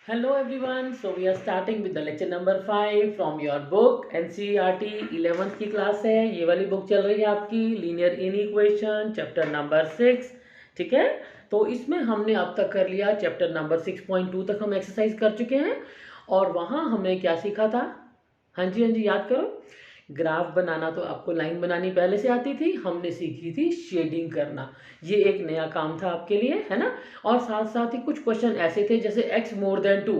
Hello everyone. So we are starting with the lecture number 5 from your book NCERT 11th की class है. ये वाली book चल रही है आपकी लीनियर इनइक्वेशन चैप्टर नंबर 6. ठीक है, तो इसमें हमने अब तक कर लिया चैप्टर नंबर 6.2 तक हम एक्सरसाइज कर चुके हैं. और वहाँ हमने क्या सीखा था? हाँ जी याद करो. ग्राफ बनाना तो आपको लाइन बनानी पहले से आती थी. हमने सीखी थी शेडिंग करना. ये एक नया काम था आपके लिए, है ना. और साथ साथ ही कुछ क्वेश्चन ऐसे थे जैसे x मोर देन 2.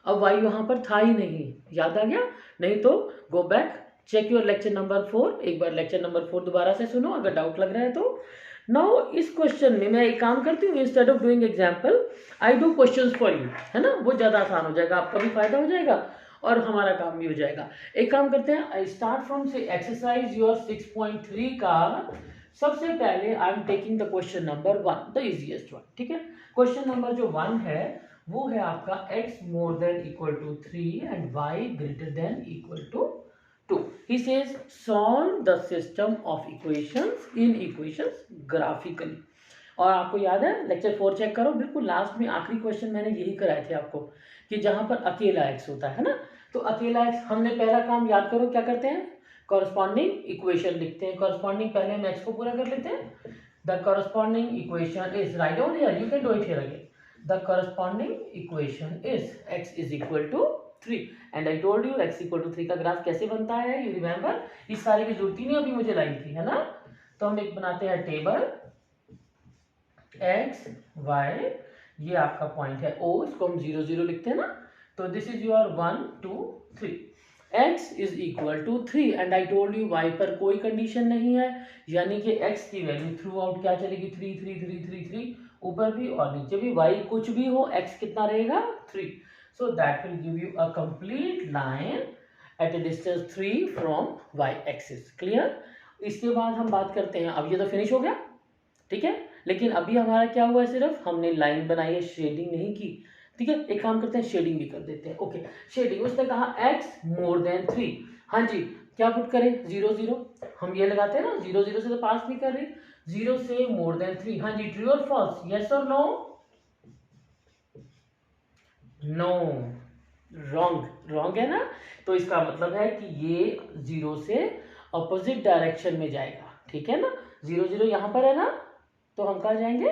अब y वहाँ पर था ही नहीं. याद आ गया? नहीं तो go back, check your lecture number 4. एक बार लेक्चर नंबर 4 दोबारा से सुनो अगर डाउट लग रहा है तो. नाउ इस क्वेश्चन में मैं एक काम करती हूँ, instead of doing example I do questions for you, है ना. वो ज़्यादा आसान हो जाएगा, आपका भी फायदा हो जाएगा और हमारा काम भी हो जाएगा. एक काम करते हैं, आई स्टार्ट फ्रॉम से एक्सरसाइज योर 6.3 का. सबसे पहले I am taking the question number 1, the easiest one. ठीक है, क्वेश्चन नंबर जो 1 है वो है आपका x more than equal to 3 and y greater than equal to 2. He says solve the system of equations in equations graphically. और आपको याद है लेक्चर 4 चेक करो, बिल्कुल लास्ट में आखिरी क्वेश्चन मैंने यही कराए थे आपको कि जहां पर अकेला x होता है ना. तो अकेला x हमने पहला काम याद करो क्या करते हैं, कॉरस्पॉन्डिंग इक्वेशन लिखते हैं. कॉरस्पॉन्डिंग पहले हम x को पूरा कर लेते हैं. The corresponding equation is, write down here, you can do it here again. The corresponding equation is x is equal to 3 and I told you x equal to 3 का ग्राफ कैसे बनता है. यू रिमेंबर, इस सारे की जरूरत ही नहीं अभी मुझे लाइन की, है ना. तो हम एक बनाते हैं टेबल x y, ये आपका पॉइंट है o, इसको हम 0 0 लिखते हैं ना. तो this is your 1 2 3. x is equal to 3 and I told you y पर कोई कंडीशन नहीं है, यानी कि x की वैल्यू थ्रू आउट क्या चलेगी, 3 3 3 3 3. ऊपर भी और नीचे भी y कुछ भी हो x कितना रहेगा, 3. So that will give you a complete line at a distance 3 from y axis. Clear. इसके बाद हम बात करते हैं, अब ये तो फिनिश हो गया, ठीक है. लेकिन अभी हमारा क्या हुआ है, सिर्फ हमने लाइन बनाई है, शेडिंग नहीं की. ठीक है, एक काम करते हैं शेडिंग भी कर देते हैं. ओके, शेडिंग उसने कहा x मोर देन 3. हाँ जी, क्या पुट करें, 0 0. हम ये लगाते हैं ना, 0 0 से तो पास नहीं कर रही, 0 से मोर देन 3. हाँ जी, ट्रू और फॉल्स, यस और नो. No, wrong. रॉन्ग है ना. तो इसका मतलब है कि ये 0 से अपोजिट डायरेक्शन में जाएगा. ठीक है ना, 0 0 यहाँ पर है ना, तो हम कहाँ जाएंगे,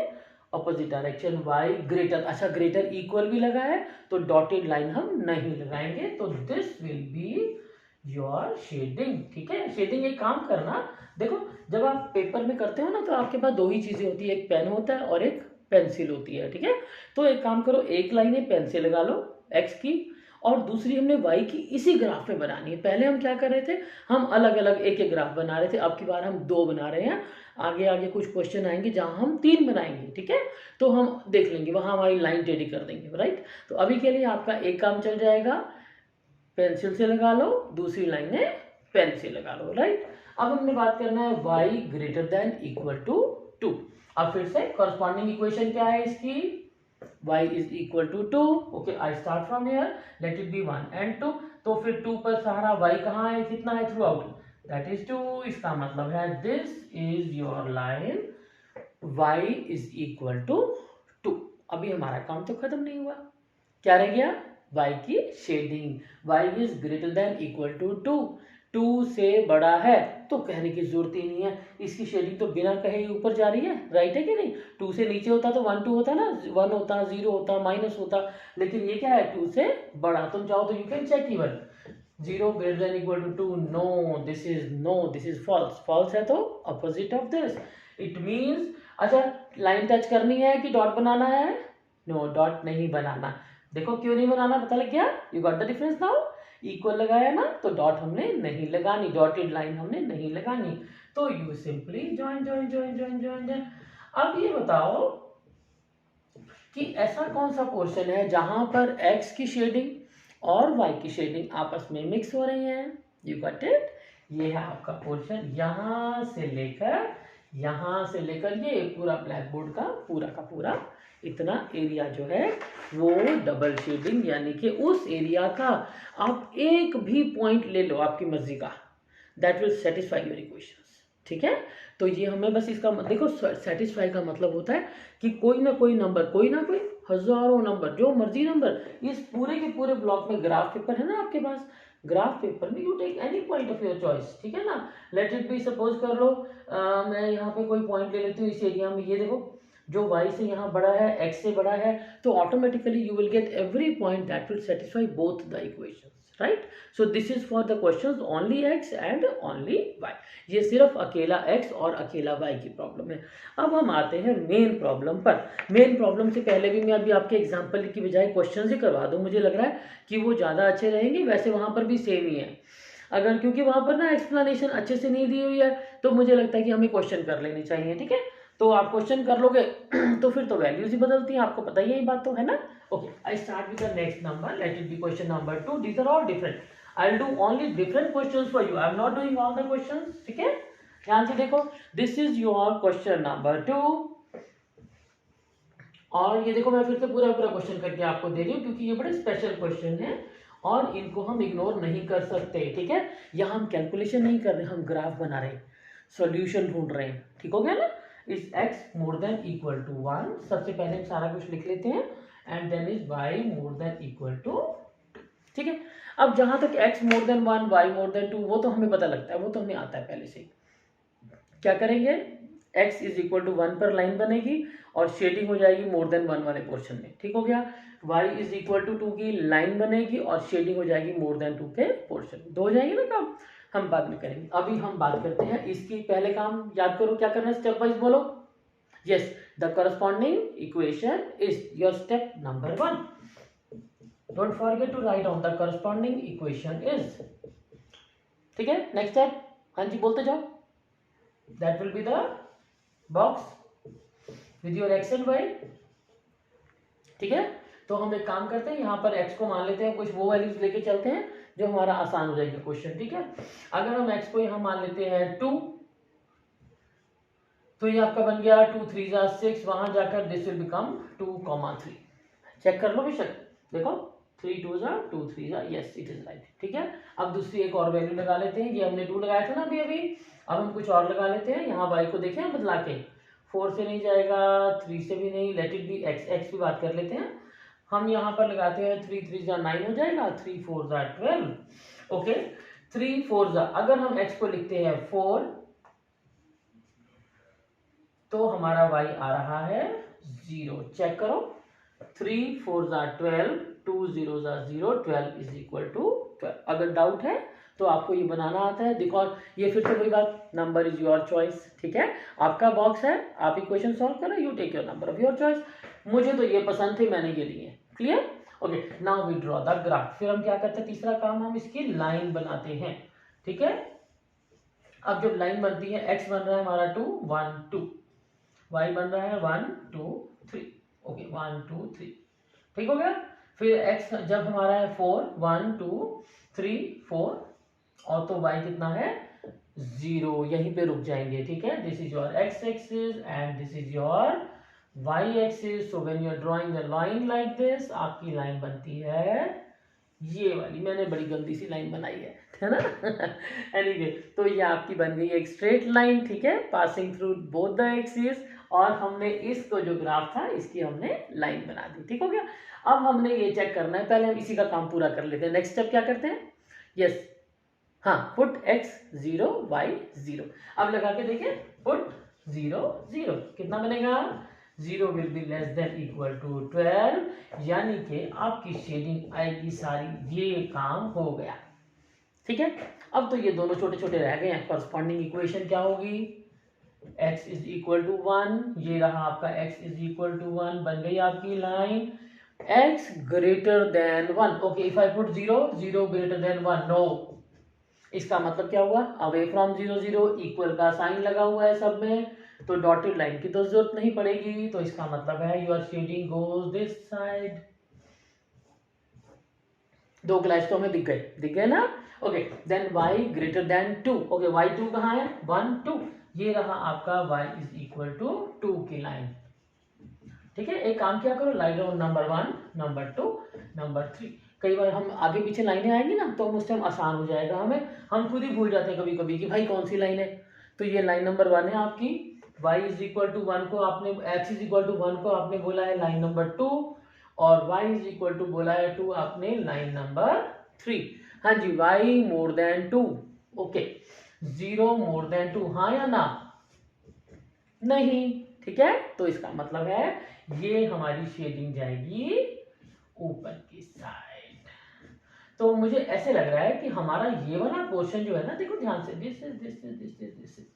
अपोजिट डायरेक्शन. y ग्रेटर, अच्छा ग्रेटर इक्वल भी लगा है तो डॉटेड लाइन हम नहीं लगाएंगे. तो this will be your shading. ठीक है, शेडिंग एक काम करना, देखो जब आप पेपर में करते हो ना तो आपके पास दो ही चीजें होती है, एक पेन होता है और एक पेंसिल होती है. ठीक है, तो एक काम करो, एक लाइन है पेन से लगा लो x की, और दूसरी हमने y की इसी ग्राफ में बनानी है. पहले हम क्या कर रहे थे, हम अलग अलग एक एक ग्राफ बना रहे थे, अब की बार हम 2 बना रहे हैं. आगे आगे कुछ क्वेश्चन आएंगे जहां हम 3 बनाएंगे. ठीक है, तो हम देख लेंगे, वहां हमारी लाइन टेढ़ी कर देंगे, राइट. तो अभी के लिए आपका एक काम चल जाएगा, पेंसिल से लगा लो, दूसरी लाइन है पेन से लगा लो, राइट. अब हमने बात करना है y greater than equal to 2. अब फिर से कॉरस्पॉन्डिंग इक्वेशन क्या है इसकी, y is equal to 2. Okay, I start from here, let it be 1 and 2. तो फिर 2 पर सहारा y कहाँ है, कितना है थ्रू आउट, दैट इज 2. इसका मतलब है this is your line y is equal to 2. अभी हमारा काम तो खत्म नहीं हुआ, क्या रह गया, y की shading. y is greater than equal to 2. 2 से बड़ा है तो कहने की जरूरत ही नहीं है, इसकी शेडिंग तो बिना कहे ही ऊपर जा रही है, राइट है कि नहीं. 2 से नीचे होता तो 1 2 होता ना, 1 होता, 0 होता, माइनस होता. लेकिन ये क्या है, 2 से बड़ा. तुम चाहो तो you can check even 0 greater than equal to 2. No, this is false. False है तो opposite of this. It means, अच्छा लाइन टच करनी है कि डॉट बनाना है, नो डॉट नहीं बनाना. देखो क्यों नहीं बनाना, पता लग गया, you got the difference now. Equal लगाया ना तो डॉट हमने नहीं लगानी, डॉटेड लाइन हमने नहीं लगानी. तो you simply join join join join join. अब ये बताओ कि ऐसा कौन सा पोर्शन है जहां पर x की शेडिंग और y की शेडिंग आपस में मिक्स हो रही हैं. यू गॉट इट, ये है आपका पोर्शन, यहां से लेकर ये पूरा ब्लैक बोर्ड का पूरा इतना एरिया जो है वो डबल शेडिंग, यानी कि उस एरिया का आप एक भी पॉइंट ले लो आपकी मर्जी का, that will satisfy your equations. ठीक है। तो ये हमें बस इसका देखो, सेटिस्फाई का मतलब होता है कि कोई ना कोई नंबर, कोई ना कोई हजारों नंबर, जो मर्जी नंबर, इस पूरे के पूरे ब्लॉक में, ग्राफ पेपर है ना आपके पास, ग्राफ पेपर में you take any point of your choice, ठीक है ना। लेट इट बी, सपोज कर लो मैं यहाँ पे कोई पॉइंट ले लेती हूँ इस एरिया में, ये देखो जो y से यहाँ बड़ा है, x से बड़ा है, तो automatically you will get every point that will satisfy both the equations, right. So this is for the questions only x and only y। ये सिर्फ अकेला x और अकेला y की प्रॉब्लम है। अब हम आते हैं मेन प्रॉब्लम पर। मेन प्रॉब्लम से पहले भी मैं अभी आपके एग्जाम्पल की बजाय क्वेश्चन ही करवा दूँ, मुझे लग रहा है कि वो ज़्यादा अच्छे रहेंगे। वैसे वहाँ पर भी सेम ही है, अगर क्योंकि वहाँ पर ना एक्सप्लेनेशन अच्छे से नहीं दी हुई है, तो मुझे लगता है कि हमें क्वेश्चन कर लेनी चाहिए, ठीक है। तो आप क्वेश्चन कर लोगे तो फिर तो वैल्यूज ही बदलती हैं, आपको पता ही है ये बात तो, है ना। Okay, I start with the next number, let it be question number 2। These are all different, I will do only different questions for you, I am not doing all the questions, ठीक है। ध्यान से देखो, this is your question number 2, और ये देखो मैं फिर से पूरा पूरा क्वेश्चन करके आपको दे रही हूँ, क्योंकि ये बड़े स्पेशल क्वेश्चन है और इनको हम इग्नोर नहीं कर सकते, ठीक है। यहाँ हम कैलकुलेशन नहीं कर रहे, हम ग्राफ बना रहे हैं, सॉल्यूशन ढूंढ रहे हैं, ठीक हो गया ना। Is x more than equal to 1, सबसे पहले हम सारा कुछ लिख लेते हैं, and then is y more than equal to 2, ठीक है। अब जहां तक x more than 1, y more than 2, वो तो हमें पता लगता है, वो तो हमें आता है पहले से ही। क्या करेंगे, x इज इक्वल टू 1 पर लाइन बनेगी और शेडिंग हो जाएगी मोर देन 1 वाले पोर्शन में, ठीक हो गया। y इज इक्वल टू 2 की लाइन बनेगी और शेडिंग हो जाएगी मोर देन 2 के पोर्शन में, दो हो जाएंगे ना काम, हम बाद में करेंगे। अभी हम बात करते हैं इसकी, पहले काम याद करो क्या करना है, स्टेप वाइज बोलो। Yes, the corresponding equation is your step number 1, don't forget to write down the corresponding equation is, ठीक है। नेक्स्ट स्टेप, हाँ जी बोलते जाओ, that will be the box with your x and y, ठीक है। तो हम एक काम करते हैं, यहाँ पर x को मान लेते हैं, कुछ वो वैल्यूज लेके चलते हैं जो हमारा आसान हो जाएगा क्वेश्चन, ठीक है। अगर हम x को यहाँ मान लेते हैं 2, तो ये आपका बन गया 2 3 6, वहां जाकर दिस विल बिकम 2,3। चेक कर लो बेशक, देखो 3 2 2 3, यस इट इज राइट, ठीक है। अब दूसरी एक और वैल्यू लगा लेते हैं, ये हमने 2 लगाया था ना अभी अभी, अब हम कुछ और लगा लेते हैं। यहाँ y को देखें बदला के, 4 से नहीं जाएगा, 3 से भी नहीं, लेट इट बी x की बात कर लेते हैं। हम यहाँ पर लगाते हैं 3 3 9 हो जाएगा, 3 4 12, ओके। 3 4, अगर हम x को लिखते हैं 4, तो हमारा y आ रहा है 0। चेक करो, 3 4 12, 2 0 0, 12 इज इक्वल टू 12। अगर डाउट है तो आपको ये बनाना आता है, देखो ये फिर से वही बात, नंबर इज योर चॉइस, ठीक है। आपका बॉक्स है, आप इक्वेशन सॉल्व करो, you take your number of your choice. मुझे तो ये पसंद थे, मैंने ये लिए, clear. Okay, now we draw the graph. फिर हम क्या करते हैं, तीसरा काम, हम इसकी लाइन बनाते हैं, ठीक है। अब जब लाइन बनती है, x बन रहा है हमारा 2 1 2, y बन रहा है 1 2 3, ओके 1 2 3, ठीक हो गया। फिर x जब हमारा है 4 1 2 3 4, और तो y कितना है 0, यहीं पे रुक जाएंगे, ठीक है। This is your x axis and this is your y axis. So when you are drawing the line like this, आपकी लाइन बनती है ये वाली, मैंने बड़ी गंदी सी लाइन बनाई है ना। एनीवे, तो ये आपकी बन गई एक स्ट्रेट लाइन, ठीक है, passing through both the axis, और हमने इसको जो ग्राफ था इसकी हमने लाइन बना दी, ठीक हो गया। अब हमने ये चेक करना है, पहले हम इसी का काम पूरा कर लेते हैं। नेक्स्ट स्टेप क्या करते हैं, यस, हाँ, पुट x 0 y 0। अब लगा के देखें, पुट 0 0, कितना बनेगा, 0 will be less than equal to 12, यानी कि आपकी शेडिंग आएगी सारी, ये काम हो गया, ठीक है। अब तो ये दोनों छोटे छोटे रह गए हैं, कॉरस्पॉन्डिंग इक्वेशन क्या होगी, x इज इक्वल टू 1, ये रहा आपका x इज इक्वल टू 1, बन गई आपकी line x greater than 1। Okay, if I put 0 0 greater than 1, no, इसका मतलब क्या हुआ, अवे फ्रॉम 0 0, इक्वल का साइन लगा हुआ है सब में, तो डॉटेड लाइन की तो जरूरत नहीं पड़ेगी, तो इसका मतलब है your shading goes this side. दो ग्लैश तो हमें दिख गए ना। Okay, then y greater than 2, okay y2 कहाँ है, 1 2, ये रहा आपका y इज इक्वल टू 2 की लाइन, ठीक है। एक काम क्या करो, line down number 1 number 2 number 3। कई बार हम आगे पीछे लाइनें आएंगी ना, तो उस टाइम आसान हो जाएगा हमें, हम खुद ही भूल जाते हैं कभी कभी कि भाई कौन सी लाइन है, तो ये लाइन नंबर 1 है आपकी। y इज इक्वल टू 1 को आपने, x इज इक्वल टू 1 को आपने बोला है लाइन नंबर 2, और y इज इक्वल टू बोला है 2 आपने लाइन नंबर 3। हाँ जी, y मोर देन 2, ओके, 0 मोर देन 2, हाँ या ना? नहीं, ठीक है। तो इसका मतलब है ये हमारी शेडिंग जाएगी ऊपर की साइड। तो मुझे ऐसे लग रहा है कि हमारा ये वाला पोर्शन जो है ना, देखो ध्यान से, दिस इज।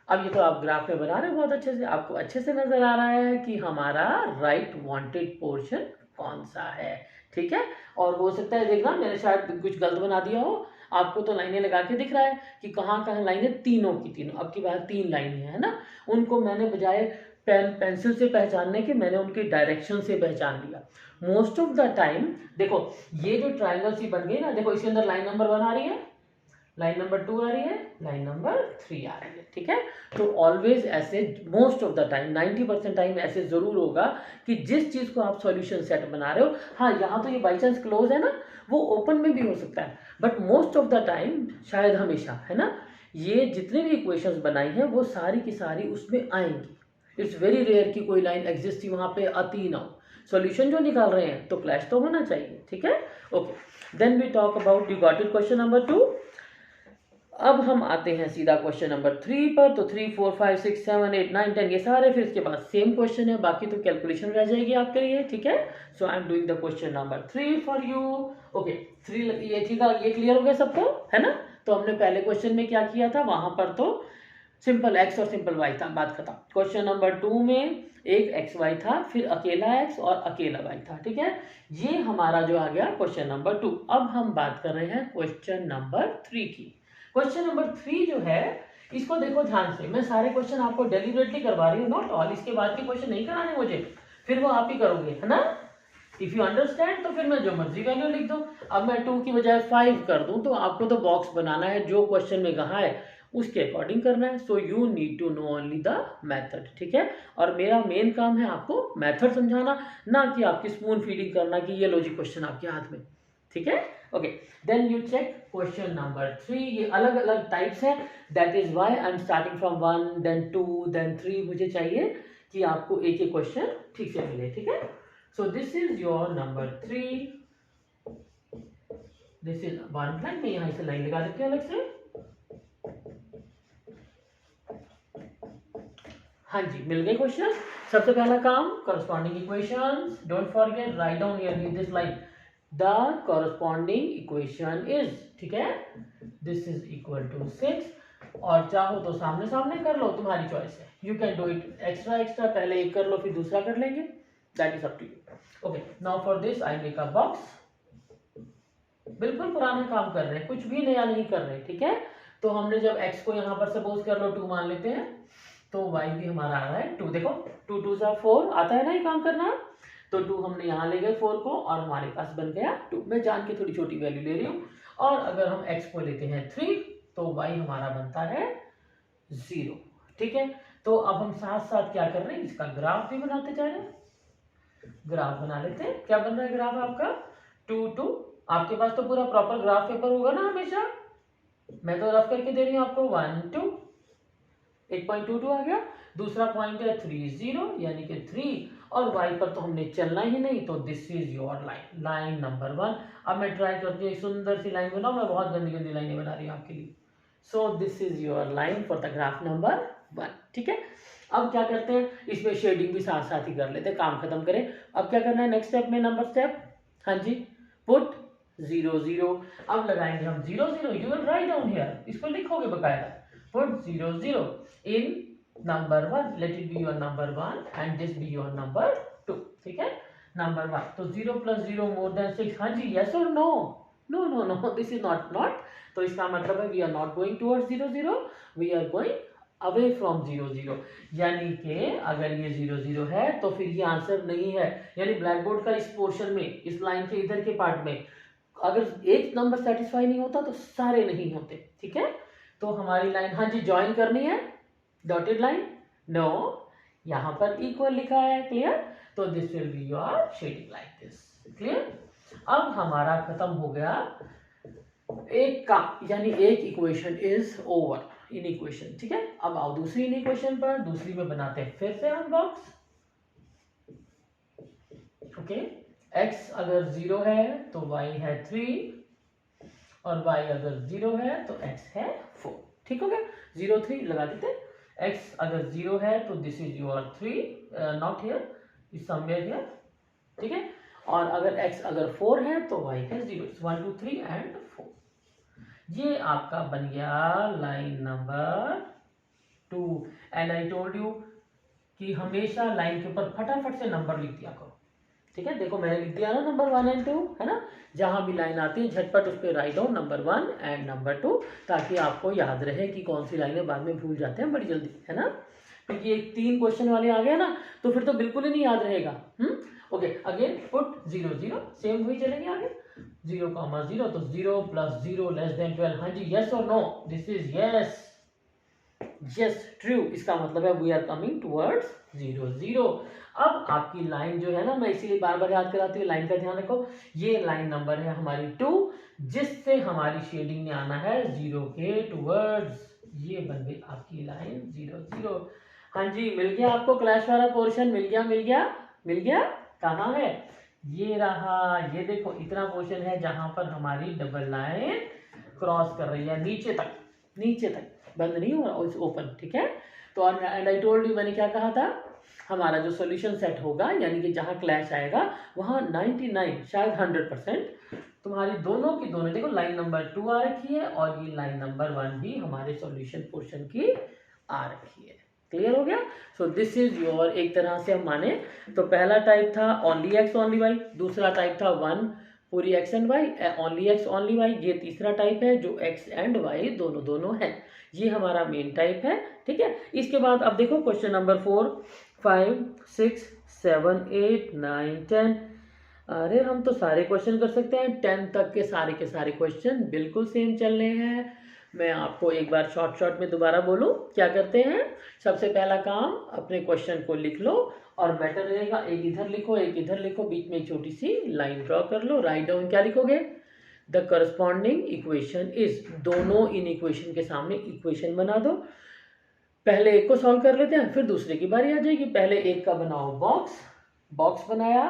अब ये तो आप ग्राफ में बना रहे हो बहुत अच्छे से, आपको अच्छे से नजर आ रहा है कि हमारा राइट वांटेड पोर्शन कौन सा है, ठीक है। और हो सकता है देखना मैंने शायद कुछ गलत बना दिया हो, आपको तो लाइनें लगा के दिख रहा है कि कहाँ कहाँ लाइनें, तीनों की तीनों, अब की बात 3 लाइनें है ना, उनको मैंने बजाय पेंसिल से पहचानने के मैंने उनकी डायरेक्शन से पहचान लिया। मोस्ट ऑफ द टाइम देखो ये जो ट्राइंगल सी बन गई ना, देखो इसके अंदर लाइन नंबर 1 आ रही है, लाइन नंबर 2 आ रही है, लाइन नंबर 3 आ रही है, ठीक है। तो ऑलवेज ऐसे, most of the time 90% time ऐसे जरूर होगा कि जिस चीज को आप सॉल्यूशन सेट बना रहे हो, हाँ यहाँ तो ये बाई चांस क्लोज है ना, वो ओपन में भी हो सकता है, but most of the time, शायद हमेशा, है ना, ये जितने भी इक्वेशंस बनाई हैं वो सारी की सारी उसमें आएंगी। इट्स वेरी रेयर कि कोई लाइन एग्जिस्ट ही वहां पे आती ना हो। सॉल्यूशन जो निकाल रहे हैं तो क्लैश तो होना चाहिए, ठीक है। Okay, then we talk about, you got it, question number 2। अब हम आते हैं सीधा क्वेश्चन नंबर 3 पर। तो 3 4 5 6 7 8 9 10 ये सारे, फिर इसके बाद सेम क्वेश्चन है, बाकी तो कैलकुलेशन रह जाएगी आपके लिए, ठीक है। So I am doing the question number 3 for you. Okay 3 ये ठीक है, ये क्लियर हो गया सबको, है ना। तो हमने पहले क्वेश्चन में क्या किया था, वहां पर तो सिंपल x और सिंपल y था, बात खत्म। क्वेश्चन नंबर 2 में एक xy था, फिर अकेला x और अकेला y था, ठीक है। ये हमारा जो आ गया क्वेश्चन नंबर 2। अब हम बात कर रहे हैं क्वेश्चन नंबर 3 की। क्वेश्चन नंबर 3 जो है, इसको देखो ध्यान से, मैं सारे क्वेश्चन आपको डेलिबरेटली करवा रही हूँ, नॉट ऑल, इसके बाद के क्वेश्चन नहीं कराने मुझे, फिर वो आप ही करोगे, है ना। इफ यू अंडरस्टैंड तो फिर मैं जो मर्जी वैल्यू लिख दूं। अब मैं 2 की बजाय 5 कर दूं, तो आपको तो बॉक्स बनाना है, जो क्वेश्चन में कहा है उसके अकॉर्डिंग करना है। So you need to know only the method, ठीक है। और मेरा मेन काम है आपको मेथड समझाना, ना कि आपकी स्पून फीडिंग करना कि ये लॉजिक क्वेश्चन आपके हाथ में, ठीक है। Okay, then you check question number 3। ये अलग अलग टाइप्स हैं, that is why I am starting from 1 then 2 then 3। मुझे चाहिए कि आपको एक एक क्वेश्चन ठीक से मिले, ठीक है। सो this is your number 3, this is 1 line, मैं यहां से लाइन लगा देती हूं अलग से। हाँ जी, मिल गए क्वेश्चन। सबसे पहला काम, corresponding equations, don't forget right down here this line, the corresponding equation is, ठीक है, दिस इज इक्वल टू 6। और चाहो तो सामने सामने कर लो, तुम्हारी चॉइस है, you can do it extra, पहले एक कर लो फिर दूसरा कर लेंगे, that is up to you. Okay, now for this I make a box. बिल्कुल पुराना काम कर रहे हैं, कुछ भी नया नहीं कर रहे, ठीक है। तो हमने जब x को यहाँ पर सपोज कर लो 2 मान लेते हैं, तो y भी हमारा आ रहा है 2, देखो 2 2 4 आता है ना ये काम करना। तो 2 हमने यहाँ ले गए 4 को, और हमारे पास बन गया 2। मैं जान के थोड़ी छोटी वैल्यू ले रही हूँ। और अगर हम x को लेते हैं 3, तो y हमारा बनता है 0, ठीक है। तो अब हम साथ साथ क्या कर रहे हैं, इसका ग्राफ भी बनाते जा रहे हैं, ग्राफ बना लेते हैं। क्या बन रहा है ग्राफ आपका, 2 2। आपके पास तो पूरा प्रॉपर ग्राफ पेपर होगा ना हमेशा, मैं तो रफ करके दे रही हूँ आपको। 1 2, 1.22 आ गया। दूसरा पॉइंट है 3 0, यानी कि 3, और y पर तो हमने चलना ही नहीं, तो this is your line, line number 1। अब मैं ट्राई करती हूँ एक सुंदर सी लाइन बनाऊं, मैं बहुत गंदी गंदी लाइनें बना रही हूँ आपके लिए। सो this is your line for the graph number 1, ठीक है। अब क्या करते हैं, इसमें शेडिंग भी साथ साथ ही कर लेते हैं, काम खत्म करें। अब क्या करना है नेक्स्ट स्टेप में, नंबर स्टेप, हाँ जी, पुट 0 0। अब लगाएंगे हम 0 0, you will write down here, इसको लिखोगे बकायदा, put 0 0 in number 1, late it be your number 1 and this be your number 2, ठीक है, नंबर 1। तो 0 + 0 मोर देन 6, हाँ जी, यस और no, no no no, this is not. तो इसका मतलब है we are not going towards 0 0, we are going away from 0 0। यानी कि अगर ये 0 0 है तो फिर ये आंसर नहीं है। यानी ब्लैक बोर्ड का इस पोर्शन में, इस लाइन के इधर के पार्ट में, अगर एक नंबर सेटिस्फाई नहीं होता तो सारे नहीं होते, ठीक है। तो हमारी लाइन, हाँ जी, ज्वाइन करनी है, डॉटेड लाइन, नो, यहां पर इक्वल लिखा है, क्लियर। तो this will be your shading like this, clear. अब हमारा खत्म हो गया एक का, यानी एक equation is over, in equation, ठीक है। अब आओ दूसरी इन इक्वेशन पर, दूसरी में बनाते हैं फिर से हम बॉक्स। ओके, x अगर 0 है तो y है 3 और y अगर 0 है तो x है 4। ठीक हो गया, 0 3 लगा देते। x अगर 0 है तो this is your 3, not here, is somewhere here, ठीक है। और अगर x अगर 4 है तो y है 0, 1 2 3 एंड 4। ये आपका बन गया line number 2। And I told you कि हमेशा लाइन के ऊपर फटाफट से नंबर लिख दिया करो, ठीक है। देखो मैंने लिख दिया ना नंबर 1 एंड 2, है ना। जहां भी लाइन आती है झटपट उस पर write down number 1 and number 2, ताकि आपको याद रहे कि कौन सी लाइनें बाद में भूल जाते हैं बड़ी जल्दी, है ना। क्योंकि एक 3 क्वेश्चन वाले आ गए ना तो फिर तो बिल्कुल ही नहीं याद रहेगा। ओके, अगेन पुट 0 0, सेम वही चलेंगे आगे। 0 0 तो 0 + 0 < 12। हाँ जी, यस और no, this is yes, yes true. इसका मतलब है वी आर कमिंग टुवर्ड्स 0 0। अब आपकी लाइन जो है ना, मैं इसीलिए बार बार याद कराती हूँ, लाइन का ध्यान रखो। ये लाइन नंबर है हमारी 2, जिससे हमारी शेडिंग में आना है 0 के टुवर्ड्स। ये बन गई आपकी लाइन 0 0। हाँ जी, मिल गया आपको क्लैश वाला पोर्शन, मिल गया मिल गया मिल गया। कहाँ है, ये रहा। ये देखो इतना पोर्शन है जहां पर हमारी डबल लाइन क्रॉस कर रही है नीचे तक, नीचे तक, बंद नहीं हो रहा, ओपन, ठीक है। तो एंड आई टोल्ड यू, मैंने क्या कहा था, हमारा जो सॉल्यूशन सेट होगा यानी कि जहां क्लैश आएगा वहां 99 शायद 100% तुम्हारी दोनों की दोनों, देखो लाइन नंबर 2 आ रखी है और ये लाइन नंबर 1 भी हमारे सॉल्यूशन पोर्शन की आ रखी है। क्लियर हो गया। सो दिस इज योर, एक तरह से हम माने तो पहला टाइप था ओनली एक्स ओनली वाई, दूसरा टाइप था 1 पूरी X and Y, only X only Y. ये तीसरा टाइप है जो एक्स एंड वाई दोनों दोनों है। ये हमारा मेन टाइप है, ठीक है। इसके बाद अब देखो क्वेश्चन नंबर 4 5 6 7 8 9 10। अरे हम तो सारे क्वेश्चन कर सकते हैं, 10 तक के सारे क्वेश्चन बिल्कुल सेम चलने हैं। मैं आपको एक बार शॉर्ट में दोबारा बोलूं, क्या करते हैं। सबसे पहला काम, अपने क्वेश्चन को लिख लो और बेटर रहेगा एक इधर लिखो एक इधर लिखो, बीच में एक छोटी सी लाइन ड्रॉ कर लो। राइट डाउन क्या लिखोगे, द करस्पॉन्डिंग इक्वेशन इज, दोनों इन इक्वेशन के सामने इक्वेशन बना दो। पहले एक को सॉल्व कर लेते हैं, फिर दूसरे की बारी आ जाएगी। पहले एक का बनाओ बॉक्स, बॉक्स बनाया,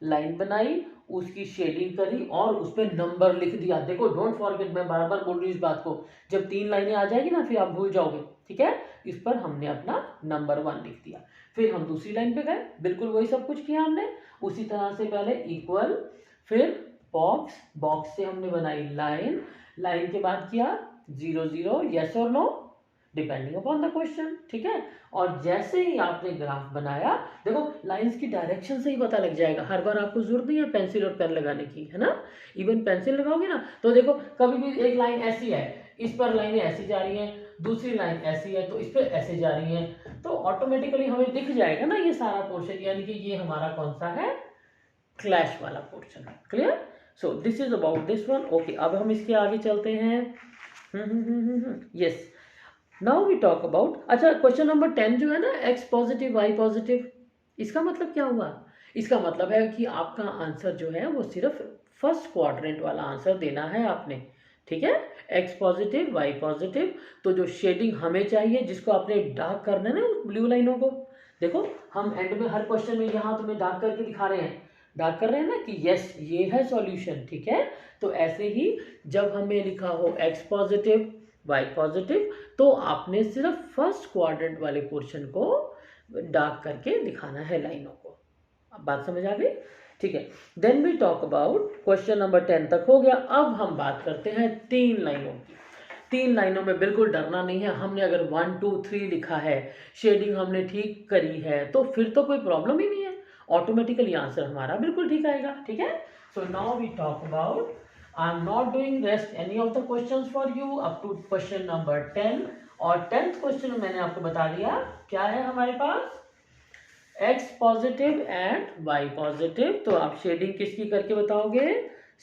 लाइन बनाई, उसकी शेडिंग करी और उस पर नंबर लिख दिया। देखो डोंट फॉरगेट, मैं बार बार बोल रही हूँ इस बात को, जब 3 लाइनें आ जाएगी ना फिर आप भूल जाओगे, ठीक है। इस पर हमने अपना नंबर 1 लिख दिया। फिर हम दूसरी लाइन पे गए, बिल्कुल वही सब कुछ किया हमने उसी तरह से। पहले इक्वल, फिर बॉक्स, बॉक्स से हमने बनाई लाइन, लाइन के बाद किया 0 0, यस और know depending upon the question, ठीक है। और जैसे ही आपने ग्राफ बनाया, देखो लाइंस की डायरेक्शन से ही पता लग जाएगा, हर बार आपको जरूरत नहीं है पेंसिल और पेन लगाने की, है ना। इवन पेंसिल लगाओगे ना तो देखो कभी भी एक लाइन ऐसी है, इस पर लाइनें ऐसी जा रही हैं, दूसरी लाइन ऐसी है तो इस पर ऐसे जा रही हैं, तो ऑटोमेटिकली हमें दिख जाएगा ना ये सारा पोर्शन, यानी कि ये हमारा कौन सा है, क्लैश वाला portion. Clear. So this is about this one. Okay, अब हम इसके आगे चलते हैं। Yes, now we talk about, अच्छा क्वेश्चन नंबर 10 जो है ना, एक्स पॉजिटिव वाई पॉजिटिव, इसका मतलब क्या हुआ। इसका मतलब है कि आपका आंसर जो है वो सिर्फ फर्स्ट क्वाड्रेंट वाला आंसर देना है आपने, ठीक है। एक्स पॉजिटिव वाई पॉजिटिव, तो जो शेडिंग हमें चाहिए, जिसको आपने डार्क करना है ना उस ब्लू लाइनों को, देखो हम एंड में हर क्वेश्चन में यहाँ तुम्हें डार्क करके दिखा रहे हैं, डार्क कर रहे हैं ना कि यस ये है सॉल्यूशन, ठीक है। तो ऐसे ही जब हमें लिखा हो एक्स पॉजिटिव वाई पॉजिटिव, तो आपने सिर्फ फर्स्ट क्वाड्रेंट वाले पोर्शन को डार्क करके दिखाना है लाइनों को। अब बात समझ आ गई, ठीक है। Then we talk about question number 10 तक हो गया। अब हम बात करते हैं 3 लाइनों की। 3 लाइनों में बिल्कुल डरना नहीं है, हमने अगर 1 2 3 लिखा है, शेडिंग हमने ठीक करी है, तो फिर तो कोई प्रॉब्लम ही नहीं है, ऑटोमेटिकली आंसर हमारा बिल्कुल ठीक आएगा, ठीक है। So now we talk about, I am not doing rest any of the questions for you up to question number 10, और 10th क्वेश्चन मैंने आपको बता दिया क्या है हमारे पास, x positive and y positive. तो आप शेडिंग किसकी करके बताओगे,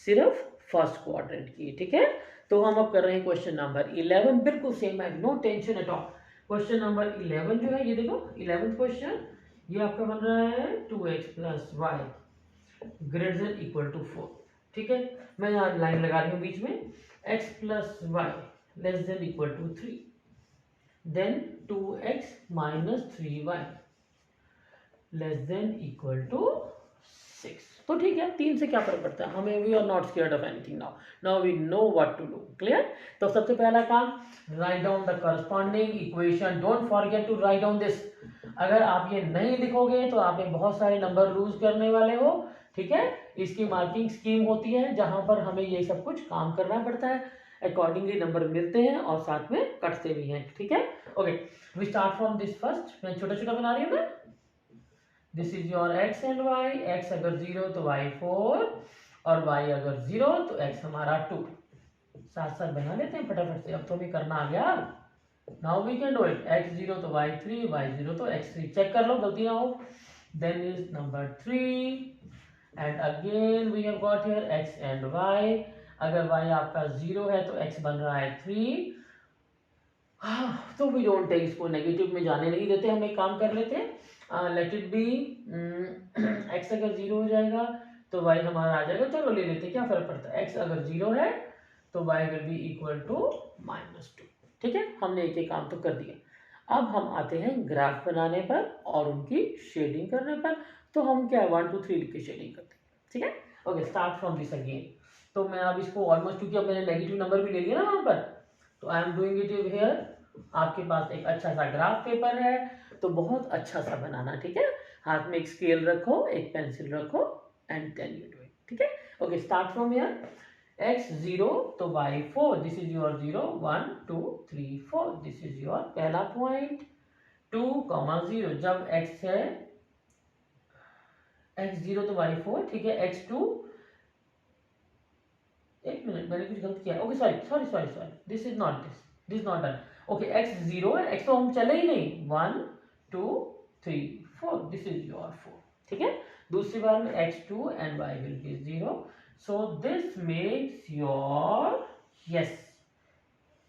सिर्फ फर्स्ट क्वाड्रेंट की, ठीक है। तो हम अब कर रहे हैं क्वेश्चन नंबर 11, बिल्कुल सेम है, no tension at all. Question number 11 जो है, ये देखो 11th क्वेश्चन, ये आपका बन रहा है 2x + y > 4, ठीक है। मैं यहाँ लाइन लगा रही हूँ बीच में, x + y < 3, then 2x minus 3y less than equal to 6। तो ठीक है, 3 से क्या फर्क पड़ता है हमें, we are not scared of anything now, now we know what to do. Clear? तो सबसे पहला काम, right down the corresponding equation, don't forget to write down this. अगर आप ये नहीं लिखोगे तो आप बहुत सारे नंबर लूज करने वाले हो। ठीक है, इसकी मार्किंग स्कीम होती है जहां पर हमें ये सब कुछ काम करना पड़ता है, अकॉर्डिंगली नंबर मिलते हैं और साथ में कटते भी हैं। ठीक है, okay, we start from this first. मैं छोटा छोटा बना रही हूँ ना। This is your x and y, x अगर 0 तो y 4 और y अगर 0 तो x हमारा 2। साथ साथ बना लेते हैं फटाफट से, अब तो हमें करना आ गया। Now we can do it, x 0 तो y 3, y 0 तो x 3। चेक कर लो गलती ना हो। Then is number 3 and again we have got here x and y। अगर y आपका 0 है तो x बन रहा है 3। तो वी डोंट टेक, इसको नेगेटिव में जाने नहीं देते, हम एक काम कर लेते हैं, लेट इट बी, x अगर 0 हो जाएगा तो y हमारा आ जाएगा, चलो ले लेते हैं, क्या फर्क पड़ता है, x अगर 0 है तो y will be equal to -2। ठीक है, हमने एक एक काम तो कर दिया। अब हम आते हैं ग्राफ बनाने पर और उनकी शेडिंग करने पर। तो हम क्या 1 2 3 लिख के शेडिंग करते हैं। ठीक है, okay, start from this again. तो मैं अब इसको ऑलमोस्ट, क्योंकि अब मैंने नेगेटिव नंबर भी ले लिया ना वहां पर, तो आई एम डूइंग इट हियर। आपके पास एक अच्छा सा ग्राफ पेपर है तो बहुत अच्छा सा बनाना। ठीक है, हाथ में एक स्केल रखो, एक पेंसिल रखो and tell you do it. ठीक है, okay, start from here. x 0 तो y 4, this is your 0 1 2 3 4, this is your पहला पॉइंट। 2, 0 जब x है, x 0 तो y 4। ठीक है, x 2, एक मिनट मैंने कुछ गलत किया, okay sorry, this is not done. Okay, x 0 है, x तो हम चले ही नहीं, 1 2 3 4, दिस इज योर 4। ठीक है, दूसरी बार में x2 and y will be 0, so this makes your, yes,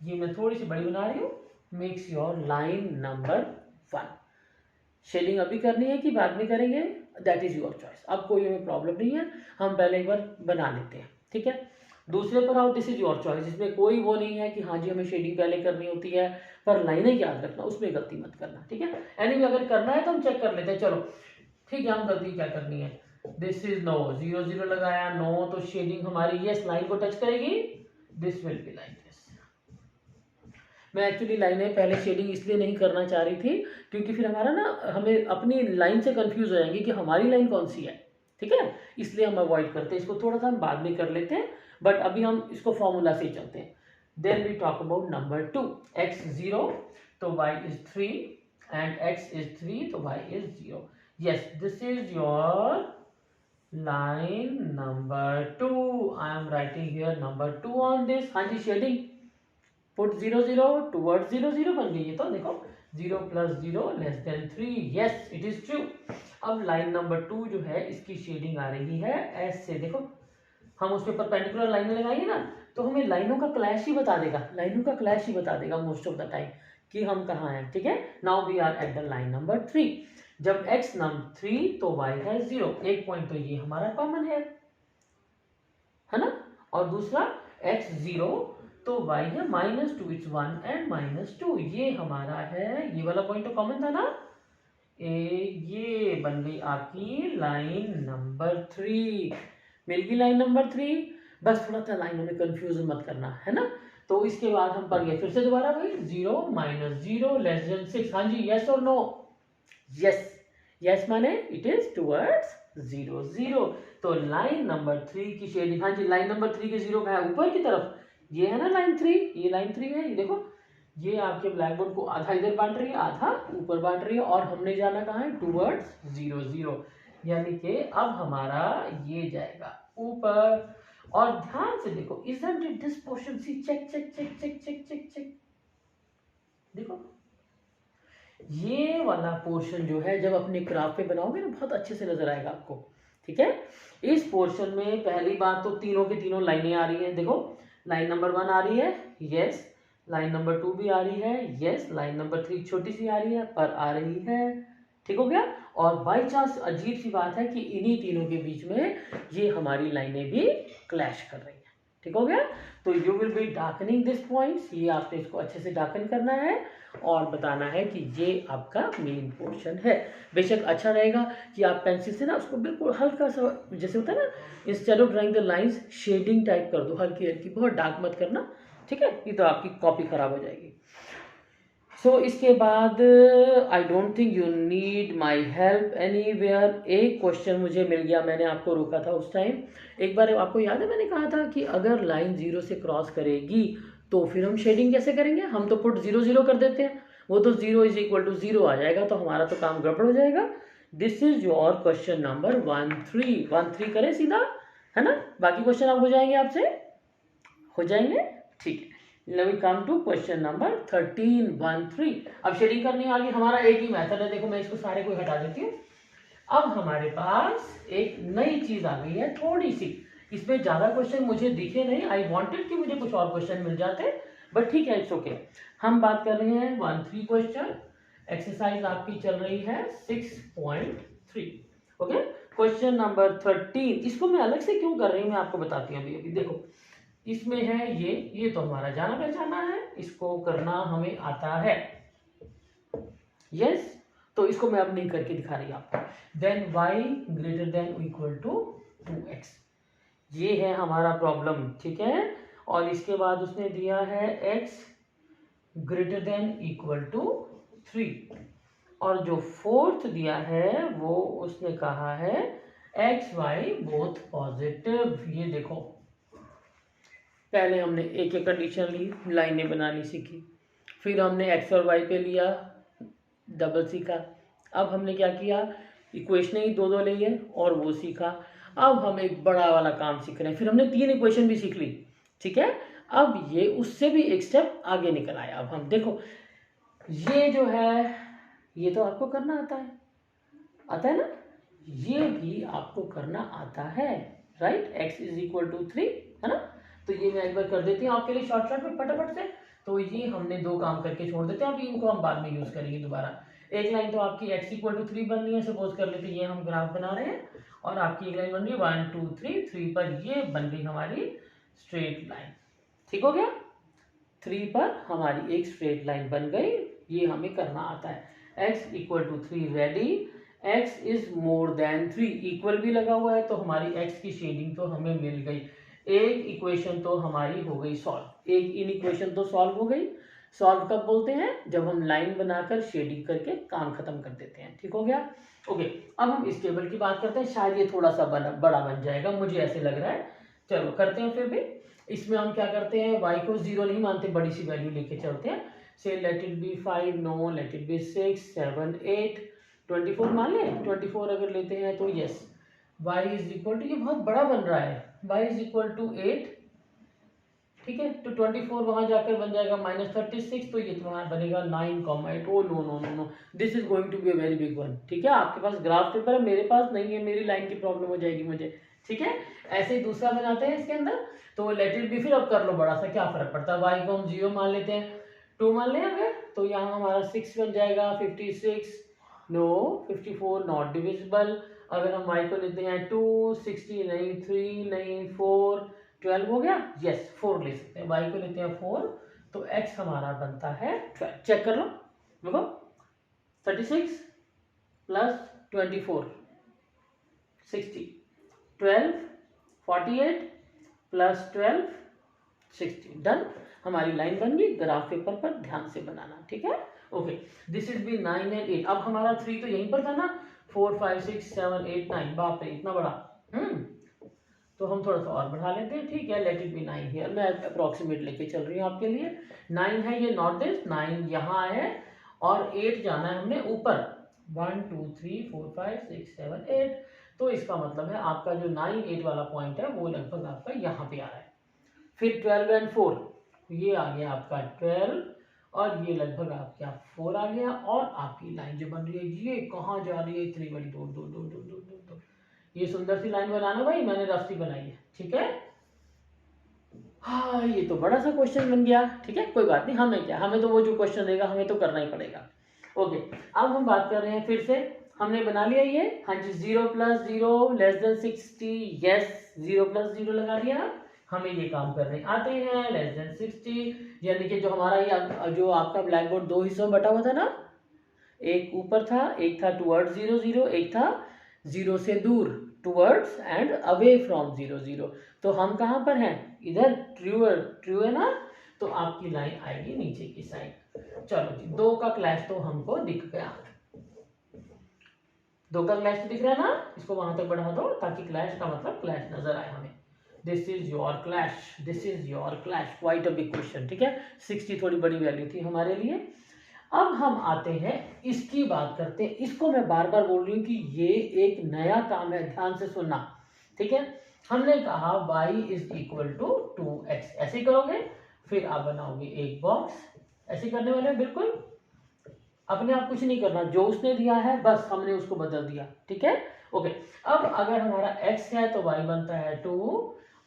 ये मैं थोड़ी सी बड़ी बना रही हूँ, makes your line number 1। Shading अभी करनी है कि बाद में करेंगे, दैट इज योर चॉइस, अब कोई हमें प्रॉब्लम नहीं है, हम पहले एक बार बना लेते हैं। ठीक है, दूसरे पर आओ, दिस इज योर चॉइस, इसमें कोई वो नहीं है कि हाँ जी हमें शेडिंग पहले करनी होती है, पर लाइनें याद रखना, उसमें गलती मत करना। ठीक है, एनीवे अगर करना है तो हम चेक कर लेते हैं। चलो ठीक है, हम गलती क्या करनी है, दिस इज नो, 0 0 लगाया, नो, तो शेडिंग हमारी यस लाइन को टच करेगी, this will be like this. मैं एक्चुअली लाइनें पहले शेडिंग इसलिए नहीं करना चाह रही थी क्योंकि फिर हमारा ना, हमें अपनी लाइन से कंफ्यूज हो जाएंगे कि हमारी लाइन कौन सी है। ठीक है, इसलिए हम अवॉइड करते हैं इसको, थोड़ा सा हम बाद में कर लेते हैं, बट अभी हम इसको फॉर्मूला से ही चलते हैं। Then we talk about number 2, x 0 तो y is 3 and x is 3 तो y is 0। Yes, this is your line number 2। I am writing here number 2 on this. हाँ जी, शेडिंग पुट 0 0 टुवर्ड्स 0 0 बन गई है, तो देखो 0 + 0 <3, यस इट इज ट्रू। अब लाइन नंबर 2 जो है इसकी शेडिंग आ रही है ऐसे, देखो हम उस पे परपेंडिकुलर लाइनें लगाएंगे ना तो हमें लाइनों का क्लैश ही बता देगा, मोस्ट ऑफ द टाइम कि हम कहाँ हैं। ठीक है, now we are at the line number 3। जब x नंबर 3 तो y है 0, एक पॉइंट तो ये हमारा कॉमन है ना, और दूसरा x 0 तो y है -2, इट्स 1 एंड -2, ये हमारा है, ये वाला पॉइंट तो कॉमन था ना, ये बन गई आपकी लाइन नंबर 3। मिल गई लाइन नंबर 3, बस थोड़ा सा लाइनों में कंफ्यूजन मत करना, है ना। तो इसके बाद हम पढ़ गए फिर से दोबारा वही 0 -0 < 6। हाँ जी, यस और नो, यस माने इट इज टुवर्ड्स 0 0। तो लाइन नंबर 3 की शेडिंग, हाँ जी, लाइन नंबर 3 के 0 का है ऊपर की तरफ, ये है ना लाइन 3, ये लाइन 3 है, ये देखो, ये आपके ब्लैक बोर्ड को आधा इधर बांट रही है, आधा ऊपर बांट रही है, और हमने जाना कहाँ है, टुवर्ड्स 0 0, यानी कि अब हमारा ये जाएगा ऊपर। और ध्यान से देखो, isn't it this portion, see check, देखो ये वाला पोर्शन जो है जब अपने ग्राफ पे बनाओगे ना बहुत अच्छे से नजर आएगा आपको। ठीक है, इस पोर्शन में पहली बात तो तीनों के तीनों लाइनें आ रही हैं, देखो लाइन नंबर 1 आ रही है, यस, लाइन नंबर 2 भी आ रही है, यस, लाइन नंबर 3 छोटी सी आ रही है पर आ रही है। ठीक हो गया, और बाई चांस अजीब सी बात है कि इन्हीं तीनों के बीच में ये हमारी लाइनें भी क्लैश कर रही हैं। ठीक हो गया। तो you will be darkening this points, ये आपने इसको अच्छे से डार्कन करना है और बताना है कि ये आपका मेन पोर्शन है। बेशक अच्छा रहेगा कि आप पेंसिल से ना उसको बिल्कुल हल्का सा, जैसे होता है ना, instead of drawing the lines shading type कर दो, हल्की हल्की, बहुत डार्क मत करना, ठीक है, ये तो आपकी कॉपी खराब हो जाएगी। सो इसके बाद I don't think you need my help anywhere. एक क्वेश्चन मुझे मिल गया, मैंने आपको रोका था उस टाइम, एक बार आपको याद है मैंने कहा था कि अगर लाइन 0 से क्रॉस करेगी तो फिर हम शेडिंग कैसे करेंगे, हम तो पुट 0 0 कर देते हैं, वो तो 0 इज इक्वल टू 0 आ जाएगा, तो हमारा तो काम गड़बड़ हो जाएगा। This is your question number 1-3 करें सीधा, है ना, बाकी क्वेश्चन आप हो जाएंगे, आपसे हो जाएंगे, ठीक है। Now we come to question number 13-1-3। अब शेडिंग करनी आगे हमारा एक ही मेथड है, देखो मैं इसको सारे को हटा देती हूँ। अब हमारे पास एक नई चीज आ गई है थोड़ी सी, इसमें ज्यादा क्वेश्चन मुझे दिखे नहीं, आई वांटेड कि मुझे कुछ और क्वेश्चन मिल जाते, बट ठीक है, इट्स ओके। हम बात कर रहे हैं 1-3 क्वेश्चन, एक्सरसाइज आपकी चल रही है 6.3। ओके, क्वेश्चन नंबर 13, इसको मैं अलग से क्यों कर रही हूँ मैं आपको बताती हूँ अभी। देखो इसमें है ये तो हमारा जाना पहचाना है, इसको करना हमें आता है, यस, तो इसको मैं अब नहीं करके दिखा रही आपको। Then y greater than equal to 2x, ये है हमारा प्रॉब्लम, ठीक है। और इसके बाद उसने दिया है x greater than equal to 3, और जो फोर्थ दिया है वो उसने कहा है x y बोथ पॉजिटिव। ये देखो पहले हमने एक एक कंडीशन ली, लाइनें बनानी सीखी, फिर हमने x और y पे लिया, डबल सीखा, अब हमने क्या किया, इक्वेशनें ही 2-2 ली है और वो सीखा। अब हम एक बड़ा वाला काम सीख रहे हैं, फिर हमने 3 इक्वेशन भी सीख ली, ठीक है। अब ये उससे भी एक स्टेप आगे निकल आया। अब हम देखो ये जो है ये तो आपको करना आता है ना, ये भी आपको करना आता है, right, x is equal to 3, है ना। तो ये मैं एक बार कर देती हूँ आपके लिए शॉर्टकट में फटाफट से। तो ये हमने 2 काम करके छोड़ देते हैं, अभी इनको हम बाद में यूज करेंगे दोबारा। एक लाइन तो आपकी x इक्वल टू 3 बन रही है, सपोज कर लेते ये हम ग्राफ बना रहे हैं, और आपकी एक लाइन बन रही है 1 2 3 पर ये बन गई हमारी स्ट्रेट लाइन, ठीक हो गया, 3 पर हमारी एक स्ट्रेट लाइन बन गई, ये हमें करना आता है। x equal to 3 ready, x is more than 3, equal भी लगा हुआ है तो हमारी x की शेडिंग तो हमें मिल गई, एक इक्वेशन तो हमारी हो गई सॉल्व, एक इन इक्वेशन तो सॉल्व हो गई। सॉल्व कब बोलते हैं, जब हम लाइन बनाकर शेडिंग करके काम खत्म कर देते हैं, ठीक हो गया। ओके, अब हम इस टेबल की बात करते हैं, शायद ये थोड़ा सा बड़ा बन जाएगा, मुझे ऐसे लग रहा है, चलो करते हैं। फिर भी इसमें हम क्या करते हैं, y को 0 नहीं मानते, बड़ी सी वैल्यू लेके चलते हैं, say let it be 5, no let it be 6 7 8 24 मान लें, 24 अगर लेते हैं तो yes, y is equal to, ये बहुत बड़ा बन रहा है, y इज इक्वल टू 8, ठीक है, तो 24 वहां जाकर बन जाएगा -36, तो ये तुम्हारा बनेगा 9,8। Oh no no no no, this is going to be a very big one, ठीक है। आपके पास ग्राफ पेपर है, मेरे पास नहीं है, मेरी लाइन की प्रॉब्लम हो जाएगी मुझे, ठीक है। ऐसे ही दूसरा बनाते हैं इसके अंदर, तो लेट इट बी, फिर अब कर लो बड़ा सा, क्या फर्क पड़ता है, y को हम 0 मान लेते हैं, 2 मान लें अगर, तो यहाँ हमारा 6 बन जाएगा, 56 नो 54 नॉट डिविजिबल। अगर हम y को लेते हैं 2 60 नहीं, 3 नहीं, 4 12 हो गया, यस 4 ले सकते हैं, y को लेते हैं 4, तो x हमारा बनता है 12। चेक कर लो, देखो 36 प्लस 24 60, 12 48 प्लस 12 60, डन, हमारी लाइन बन गई। ग्राफ पेपर पर ध्यान से बनाना, ठीक है। Okay, this is be 9 and 8, अब हमारा 3 तो यहीं पर था ना, 4 5 6 7 8 9, बाप रे इतना बड़ा, तो हम थोड़ा सा और बढ़ा लेते हैं, ठीक है, लेट इट बी 9 हियर, मैं अप्रोक्सीमेट लेके चल रही हूँ आपके लिए, 9 है ये, नॉट दिस, 9 यहाँ है और 8 जाना है हमने ऊपर, 1 2 3 4 5 6 7 8, तो इसका मतलब है आपका जो 9 8 वाला पॉइंट है वो लगभग आपका यहाँ पे आ रहा है। फिर 12 एंड 4, ये आ गया आपका 12, और ये लगभग आपका 4 आ गया, और आपकी लाइन जो बन रही है ये कहाँ जा रही है, इतनी बड़ी, दूर दूर दूर दूर दूर दूर दूर, ये सुंदर सी लाइन बनाना भाई, मैंने रफ्ती बनाई है, ठीक है। हाँ, ये तो बड़ा सा क्वेश्चन बन गया, ठीक है, कोई बात नहीं, हमें क्या, हमें तो वो जो क्वेश्चन देगा हमें तो करना ही पड़ेगा। ओके, अब हम बात कर रहे हैं, फिर से हमने बना लिया ये, हाँ जी, 0 + 0 < 60, यस 0 + 0 लगा दिया, हमें ये काम करने आते हैं। लेस देन 60, यानी कि जो हमारा ये जो आपका ब्लैक बोर्ड दो हिस्सों में बटा हुआ था ना, एक ऊपर था, एक था टुवर्ड्स 0 0, एक था 0 से दूर टुवर्ड्स एंड अवे फ्रॉम 0 0। तो हम कहाँ पर हैं? इधर ट्रू है ना, तो आपकी लाइन आएगी नीचे की साइड। चलो जी, दो का क्लैश तो हमको दिख गया, दो का क्लैश तो दिख रहा है ना, इसको वहां तक बढ़ा दो ताकि क्लैश का मतलब क्लैश नजर आए हमें। This is your clash, this is your clash, quite a big question, ठीक है। 60 थोड़ी बड़ी वैल्यू थी हमारे लिए। अब हम आते हैं, इसकी बात करते हैं। इसको मैं बार बार बोल रही हूँ कि ये एक नया काम है, ध्यान से सुनना, ठीक है। हमने कहा y is equal to 2x, ऐसे ही करोगे, फिर आप बनाओगे एक बॉक्स, ऐसे करने वाले बिल्कुल अपने आप कुछ नहीं करना, जो उसने दिया है बस हमने उसको बदल दिया, ठीक है। ओके, अब अगर हमारा x है तो y बनता है 2,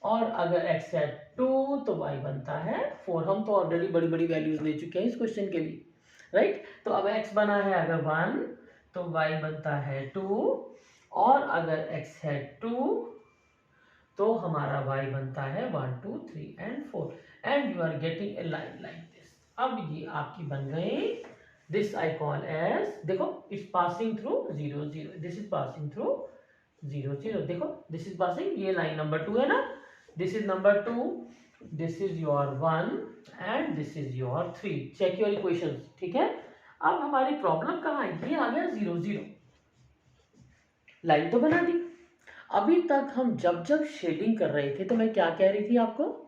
और अगर x है 2 तो y बनता है 4। हम तो ऑलरेडी बड़ी बड़ी वैल्यूज ले चुके हैं इस क्वेश्चन के लिए, राइट। तो अब x बना है अगर 1 तो y बनता है 2, और अगर x है 2 तो हमारा y बनता है 1 2 3 and 4, and you are getting a line like this. अब ये आपकी बन गई, this I call as, देखो it's passing through 0 0, this is passing through 0 0, देखो this is passing, ये लाइन नंबर 2 है ना, this is number 2, this is your 1 and this is your 3, check your equations, ठीक है। अब हमारी प्रॉब्लम कहाँ है? ये आ गया 0 0, लाइन तो बना दी। अभी तक हम जब जब शेडिंग कर रहे थे तो मैं क्या कह रही थी आपको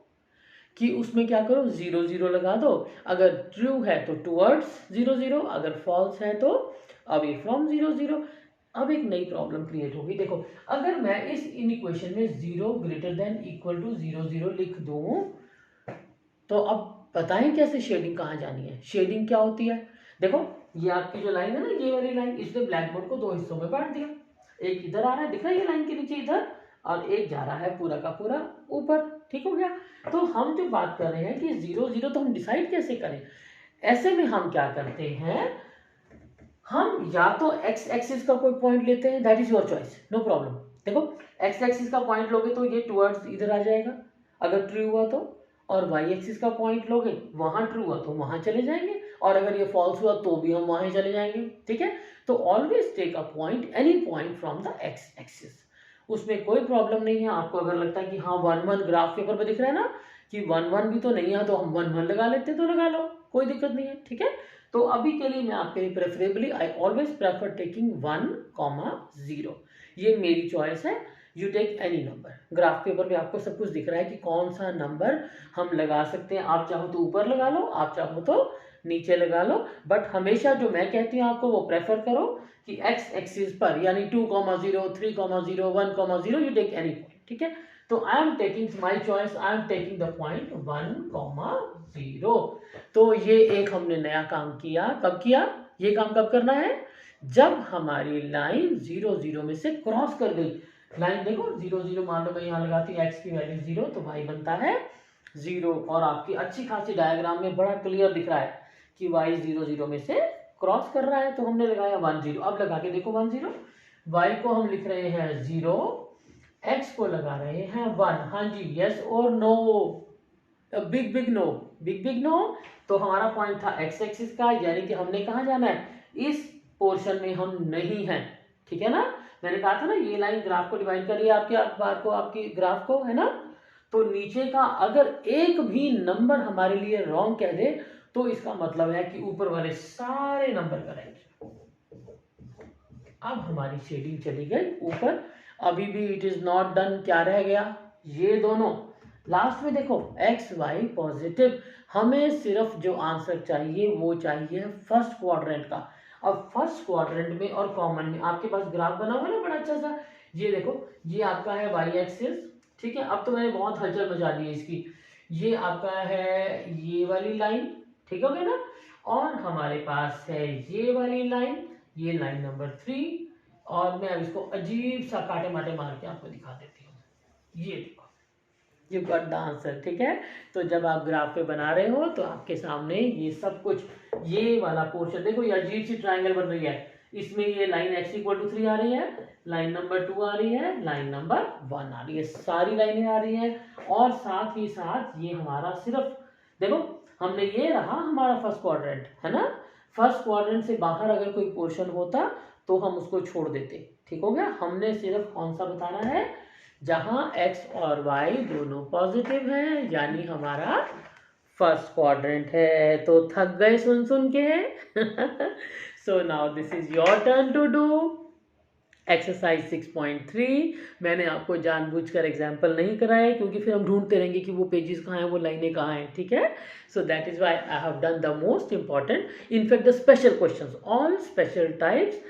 कि उसमें क्या करो, 0 0 लगा दो, अगर ट्रू है तो टुवर्ड्स 0 0, अगर फॉल्स है तो अवे फ्रॉम 0 0। अब एक नई प्रॉब्लम क्रिएट होगी, देखो अगर मैं इस इन इक्वेशन में 0 ग्रेटर देन इक्वल टू 0 0 लिख दूं, तो अब बताएं कैसे शेडिंग कहाँ जानी है। शेडिंग क्या होती है? देखो ये आपकी जो लाइन है ना, ये वाली लाइन, इसने ब्लैक बोर्ड को दो हिस्सों में बांट दिया, एक इधर आ रहा है, दिख रहा है ये लाइन के नीचे इधर, और एक जा रहा है पूरा का पूरा ऊपर, ठीक हो गया। तो हम जो बात कर रहे हैं कि 0 0 तो हम डिसाइड कैसे करें, ऐसे में हम क्या करते हैं, हम या तो x एक्सिस का कोई पॉइंट लेते हैं, that is your choice, no problem. देखो x एक्सिस का पॉइंट लोगे तो ये टुवर्ड्स इधर आ जाएगा अगर ट्रू हुआ तो, और y एक्सिस का पॉइंट लोगे वहां ट्रू हुआ तो वहां चले जाएंगे, और अगर ये फॉल्स हुआ तो भी हम वहां चले जाएंगे, ठीक है। तो always take a point, any point from the x axis, उसमें कोई प्रॉब्लम नहीं है। आपको अगर लगता है कि हाँ 1 1 ग्राफ पेपर पे दिख रहा है ना कि 1 1 भी तो नहीं है, तो हम 1 1 लगा लेते तो लगा लो, कोई दिक्कत नहीं है, ठीक है। तो अभी के लिए मैं आपके लिए preferably I always prefer taking 1 0, ये मेरी चॉइस है। You take any number, graph paper पे आपको सब कुछ दिख रहा है कि कौन सा नंबर हम लगा सकते हैं। आप चाहो तो ऊपर लगा लो, आप चाहो तो नीचे लगा लो, बट हमेशा जो मैं कहती हूँ आपको वो प्रेफर करो कि x एक्सिस पर, यानी 2 0 3 0 1 0 यू टेक एनी पॉइंट, ठीक है। तो I am taking my choice, I am taking the point 1 0। तो ये एक हमने नया काम किया, कब किया ये काम, कब करना है, जब हमारी लाइन 0 0 में से क्रॉस कर गई। लाइन देखो 0 0, मान लो मैं यहाँ लगाती हूँ x की वैल्यू 0 तो y बनता है 0, और आपकी अच्छी खासी डायग्राम में बड़ा क्लियर दिख रहा है कि y 0 0 में से क्रॉस कर रहा है, तो हमने लगाया 1 0। अब लगा के देखो 1 0, y को हम लिख रहे हैं 0, x को लगा रहे हैं 1, हाँ जी, यस और no, big big no, big big no. तो हमारा पॉइंट था x एक्सिस का, यानी कि हमने कहाँ जाना है, इस पोर्शन में हम नहीं है, ठीक है ना। मैंने कहा था ना ये लाइन ग्राफ को डिवाइड कर रही है आपके बार को, आपकी ग्राफ को, है ना। तो नीचे का अगर एक भी नंबर हमारे लिए रॉन्ग कह दे तो इसका मतलब है कि ऊपर वाले सारे नंबर करेक्ट। अब हमारी शेडिंग चली गई ऊपर, अभी भी इट इज नॉट डन, क्या रह गया, ये दोनों लास्ट में देखो x y पॉजिटिव। हमें सिर्फ जो आंसर चाहिए वो चाहिए फर्स्ट क्वाड्रेंट का। अब फर्स्ट क्वाड्रेंट में और कॉमन में आपके पास ग्राफ बना हुआ है ना बड़ा अच्छा सा, ये देखो ये आपका है y एक्सिस, ठीक है। अब तो मैंने बहुत हलचल मचा दी है इसकी, ये आपका है ये वाली लाइन, ठीक हो गया ना, और हमारे पास है ये वाली लाइन, ये लाइन नंबर 3, और मैं अब इसको अजीब सा काटे माटे मार के आपको दिखा देती हूँ, ये देखो यू गॉट द आंसर, ठीक है। तो जब आप ग्राफ पे बना रहे हो तो आपके सामने ये सब कुछ, ये वाला पोर्शन देखो, ये अजीब सी ट्रायंगल बन रही है, इसमें ये लाइन x = 3 आ रही है, लाइन नंबर 2 आ रही है, लाइन नंबर 1 आ रही है, सारी लाइनें आ रही हैं। और साथ ही साथ ये हमारा सिर्फ देखो, हमने ये रहा हमारा फर्स्ट क्वाड्रेंट है ना, फर्स्ट क्वाड्रेंट से बाहर अगर कोई पोर्शन होता तो हम उसको छोड़ देते, ठीक हो गया। हमने सिर्फ कौन सा बताना है, जहां x और y दोनों पॉजिटिव हैं, यानी हमारा फर्स्ट क्वाड्रेंट है। तो थक गए सुन के so now this is your turn to do exercise 6.3। मैंने आपको जानबूझकर एग्जाम्पल नहीं कराया क्योंकि फिर हम ढूंढते रहेंगे कि वो पेजेस कहाँ हैं, वो लाइनें कहाँ हैं, ठीक है। So that is why I have done the most important, in fact the special questions, all special types.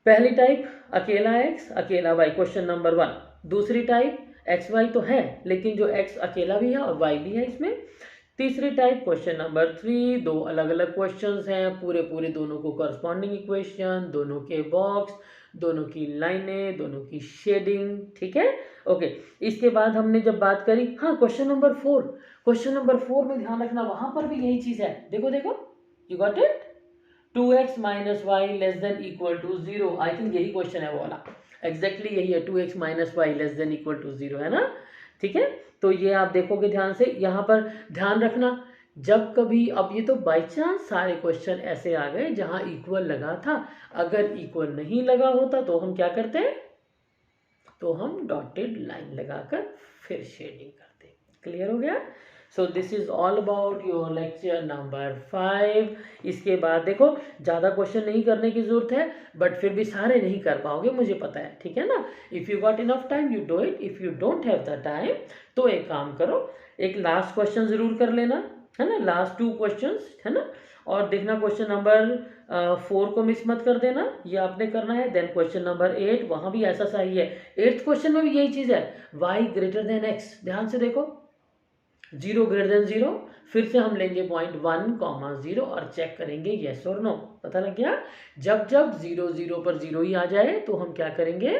पहली टाइप अकेला x अकेला y, क्वेश्चन नंबर 1। दूसरी टाइप एक्स वाई तो है लेकिन जो x अकेला भी है और y भी है इसमें। तीसरी टाइप क्वेश्चन नंबर 3, दो अलग अलग क्वेश्चंस हैं, पूरे पूरे दोनों को करस्पॉन्डिंग इक्वेशन, दोनों के बॉक्स, दोनों की लाइनें, दोनों की शेडिंग, ठीक है। ओके, इसके बाद हमने जब बात करी, हाँ क्वेश्चन नंबर 4, क्वेश्चन नंबर 4 में ध्यान रखना वहां पर भी यही चीज है। देखो देखो, you got it, 2x minus Y less than equal to 0। I think यही क्वेश्चन है वो वाला, एग्जैक्टली यही है, 2x minus Y less than equal to 0, है ना, ठीक है। तो ये आप देखोगे ध्यान से, यहाँ पर ध्यान रखना जब कभी, अब ये तो बाई चांस सारे क्वेश्चन ऐसे आ गए जहां इक्वल लगा था, अगर इक्वल नहीं लगा होता तो हम क्या करते, तो हम डॉटेड लाइन लगाकर फिर शेडिंग करते। क्लियर हो गया। सो this is all about your lecture number 5। इसके बाद देखो ज़्यादा क्वेश्चन नहीं करने की जरूरत है, बट फिर भी सारे नहीं कर पाओगे मुझे पता है, ठीक है ना। If you got enough time you do it, if you don't have the time तो एक काम करो, एक लास्ट क्वेश्चन जरूर कर लेना, है ना, लास्ट 2 क्वेश्चंस, है ना। और देखना क्वेश्चन नंबर 4 को मिस मत कर देना, ये आपने करना है। देन क्वेश्चन नंबर 8, वहां भी ऐसा सही है, 8th क्वेश्चन में भी यही चीज है, y ग्रेटर देन x। ध्यान से देखो, 0 ग्रेटर देन 0, फिर से हम लेंगे पॉइंट 1, 0 और चेक करेंगे येस और नो। पता लग गया, जब जब 0, 0 पर 0 ही आ जाए तो हम क्या करेंगे,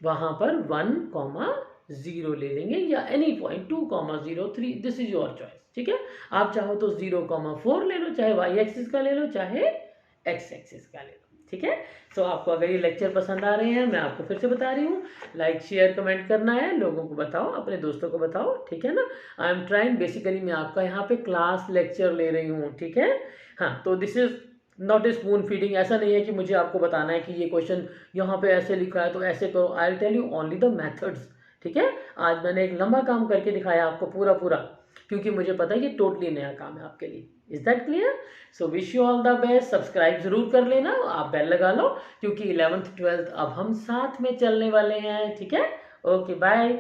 वहां पर 1, 0 ले लेंगे, या any point 2, 0, 3, this is your choice, ठीक है। आप चाहो तो 0, 4 ले लो, चाहे y एक्सिस का ले लो, चाहे x एक्सिस का ले लो, ठीक है। सो आपको अगर ये लेक्चर पसंद आ रहे हैं, मैं आपको फिर से बता रही हूँ, लाइक शेयर कमेंट करना है, लोगों को बताओ, अपने दोस्तों को बताओ, ठीक है ना। आई एम ट्राइंग, बेसिकली मैं आपका यहाँ पे क्लास लेक्चर ले रही हूँ, ठीक है। हाँ, तो this is not a spoon feeding, ऐसा नहीं है कि मुझे आपको बताना है कि ये क्वेश्चन यहाँ पे ऐसे लिखा है तो ऐसे करो। I will tell you only the methods, ठीक है। आज मैंने एक लंबा काम करके दिखाया आपको पूरा पूरा, क्योंकि मुझे पता है ये टोटली नया काम है आपके लिए। Is that clear? So wish you all the best. Subscribe जरूर कर लेना, आप बेल लगा लो, क्योंकि 11th 12th अब हम साथ में चलने वाले हैं, ठीक है। Okay bye.